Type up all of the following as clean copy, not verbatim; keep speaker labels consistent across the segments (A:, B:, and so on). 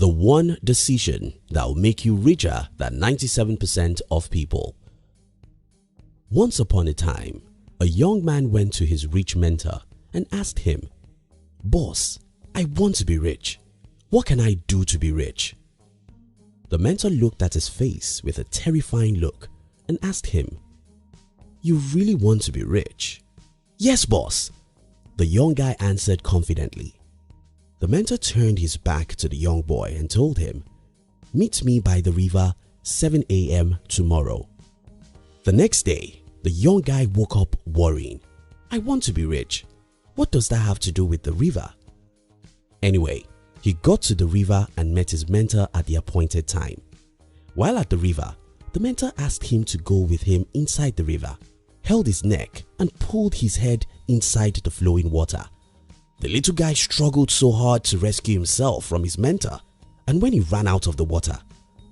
A: The one decision that will make you richer than 97% of people. Once upon a time, a young man went to his rich mentor and asked him, "Boss, I want to be rich. What can I do to be rich?" The mentor looked at his face with a terrifying look and asked him, "You really want to be rich?" "Yes, boss," the young guy answered confidently. The mentor turned his back to the young boy and told him, "Meet me by the river 7 a.m. tomorrow." The next day, the young guy woke up worrying. "I want to be rich. What does that have to do with the river?" Anyway, he got to the river and met his mentor at the appointed time. While at the river, the mentor asked him to go with him inside the river, held his neck and pulled his head inside the flowing water. The little guy struggled so hard to rescue himself from his mentor, and when he ran out of the water,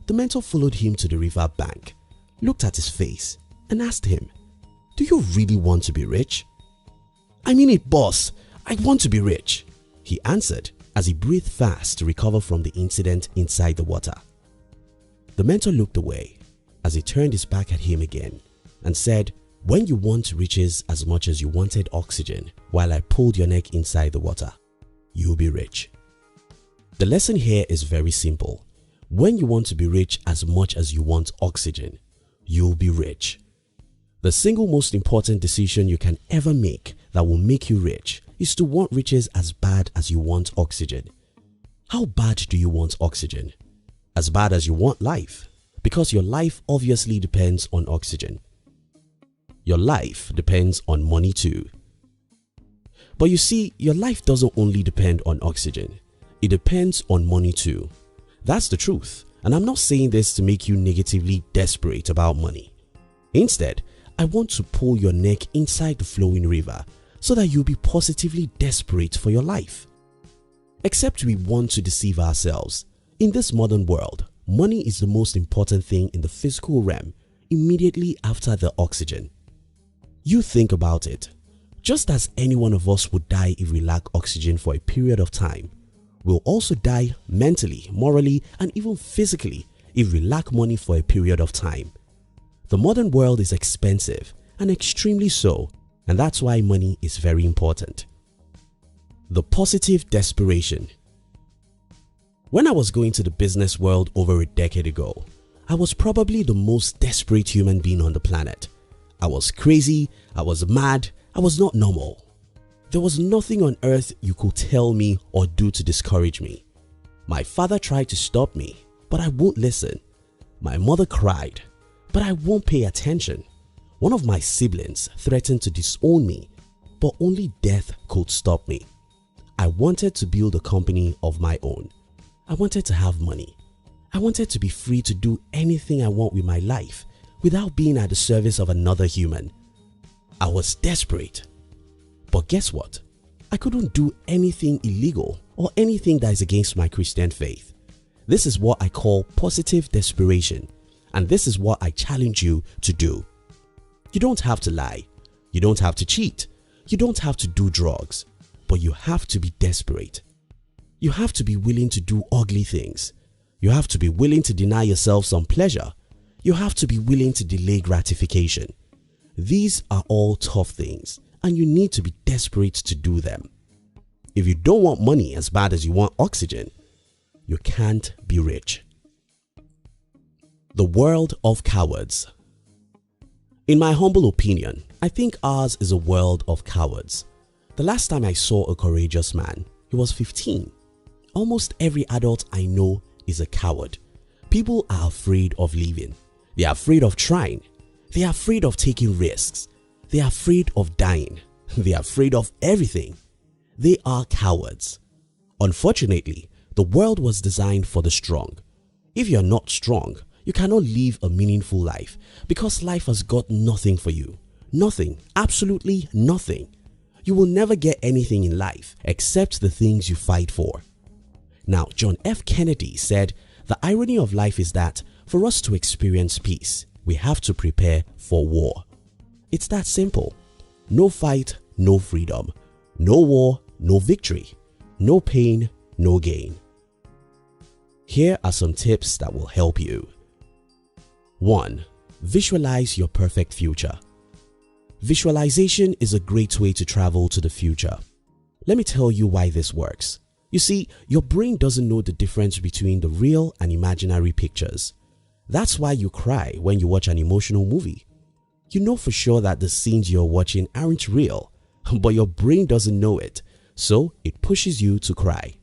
A: the mentor followed him to the river bank, looked at his face and asked him, "Do you really want to be rich?" "I mean it, boss. I want to be rich," he answered as he breathed fast to recover from the incident inside the water. The mentor looked away as he turned his back at him again and said, "When you want riches as much as you wanted oxygen while I pulled your neck inside the water, you'll be rich." The lesson here is very simple. When you want to be rich as much as you want oxygen, you'll be rich. The single most important decision you can ever make that will make you rich is to want riches as bad as you want oxygen. How bad do you want oxygen? As bad as you want life, because your life obviously depends on oxygen. Your life depends on money too. But you see, your life doesn't only depend on oxygen, it depends on money too. That's the truth, and I'm not saying this to make you negatively desperate about money. Instead, I want to pull your neck inside the flowing river so that you'll be positively desperate for your life. Except we want to deceive ourselves. In this modern world, money is the most important thing in the physical realm immediately after the oxygen. You think about it. Just as any one of us would die if we lack oxygen for a period of time, we'll also die mentally, morally, and even physically if we lack money for a period of time. The modern world is expensive and extremely so, and that's why money is very important. The positive desperation. When I was going to the business world over a decade ago, I was probably the most desperate human being on the planet. I was crazy, I was mad, I was not normal. There was nothing on earth you could tell me or do to discourage me. My father tried to stop me, but I won't listen. My mother cried, but I won't pay attention. One of my siblings threatened to disown me, but only death could stop me. I wanted to build a company of my own. I wanted to have money. I wanted to be free to do anything I want with my life without being at the service of another human. I was desperate. But guess what? I couldn't do anything illegal or anything that is against my Christian faith. This is what I call positive desperation, and this is what I challenge you to do. You don't have to lie. You don't have to cheat. You don't have to do drugs, but you have to be desperate. You have to be willing to do ugly things. You have to be willing to deny yourself some pleasure. You have to be willing to delay gratification. These are all tough things, and you need to be desperate to do them. If you don't want money as bad as you want oxygen, you can't be rich. The world of cowards. In my humble opinion, I think ours is a world of cowards. The last time I saw a courageous man, he was 15. Almost every adult I know is a coward. People are afraid of living. They are afraid of trying. They are afraid of taking risks. They are afraid of dying. They are afraid of everything. They are cowards. Unfortunately, the world was designed for the strong. If you are not strong, you cannot live a meaningful life because life has got nothing for you. Nothing, absolutely nothing. You will never get anything in life except the things you fight for. Now, John F. Kennedy said, "The irony of life is that for us to experience peace, we have to prepare for war." It's that simple. No fight, no freedom. No war, no victory. No pain, no gain. Here are some tips that will help you. 1. Visualize your perfect future. Visualization is a great way to travel to the future. Let me tell you why this works. You see, your brain doesn't know the difference between the real and imaginary pictures. That's why you cry when you watch an emotional movie. You know for sure that the scenes you're watching aren't real, but your brain doesn't know it, so it pushes you to cry.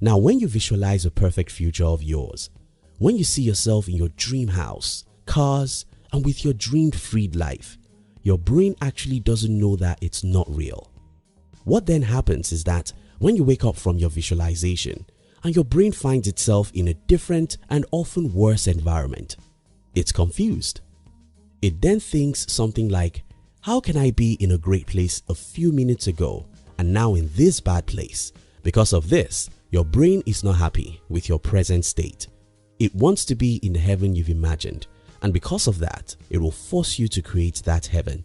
A: Now, when you visualize a perfect future of yours, when you see yourself in your dream house, cars, and with your dreamed freed life, your brain actually doesn't know that it's not real. What then happens is that when you wake up from your visualization and your brain finds itself in a different and often worse environment, it's confused. It then thinks something like, how can I be in a great place a few minutes ago and now in this bad place? Because of this, your brain is not happy with your present state. It wants to be in the heaven you've imagined, and because of that, it will force you to create that heaven.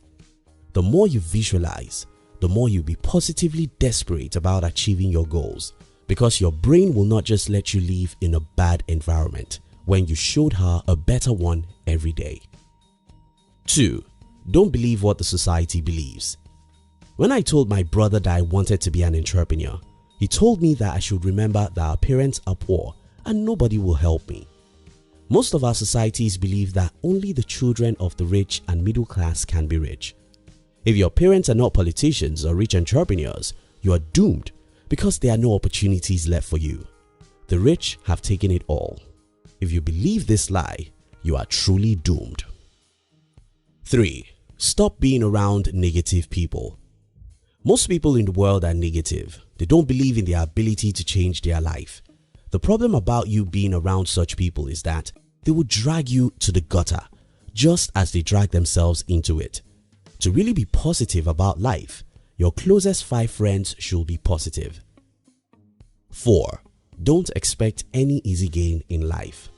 A: The more you visualize, the more you'll be positively desperate about achieving your goals, because your brain will not just let you live in a bad environment when you showed her a better one every day. 2. Don't believe what the society believes. When I told my brother that I wanted to be an entrepreneur, he told me that I should remember that our parents are poor and nobody will help me. Most of our societies believe that only the children of the rich and middle class can be rich. If your parents are not politicians or rich entrepreneurs, you are doomed because there are no opportunities left for you. The rich have taken it all. If you believe this lie, you are truly doomed. 3. Stop being around negative people. Most people in the world are negative. They don't believe in their ability to change their life. The problem about you being around such people is that they will drag you to the gutter, just as they drag themselves into it. To really be positive about life, your closest 5 friends should be positive. 4. Don't expect any easy gain in life.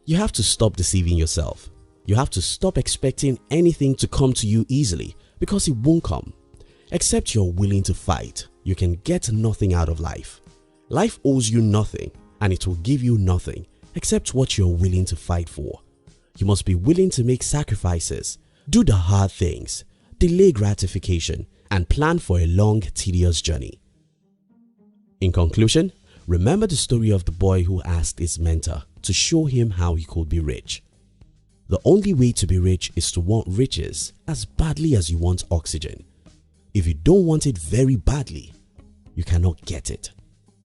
A: You have to stop deceiving yourself. You have to stop expecting anything to come to you easily, because it won't come. Except you're willing to fight, you can get nothing out of life. Life owes you nothing, and it will give you nothing except what you're willing to fight for. You must be willing to make sacrifices, do the hard things, delay gratification, and plan for a long, tedious journey. In conclusion, remember the story of the boy who asked his mentor to show him how he could be rich. The only way to be rich is to want riches as badly as you want oxygen. If you don't want it very badly, you cannot get it.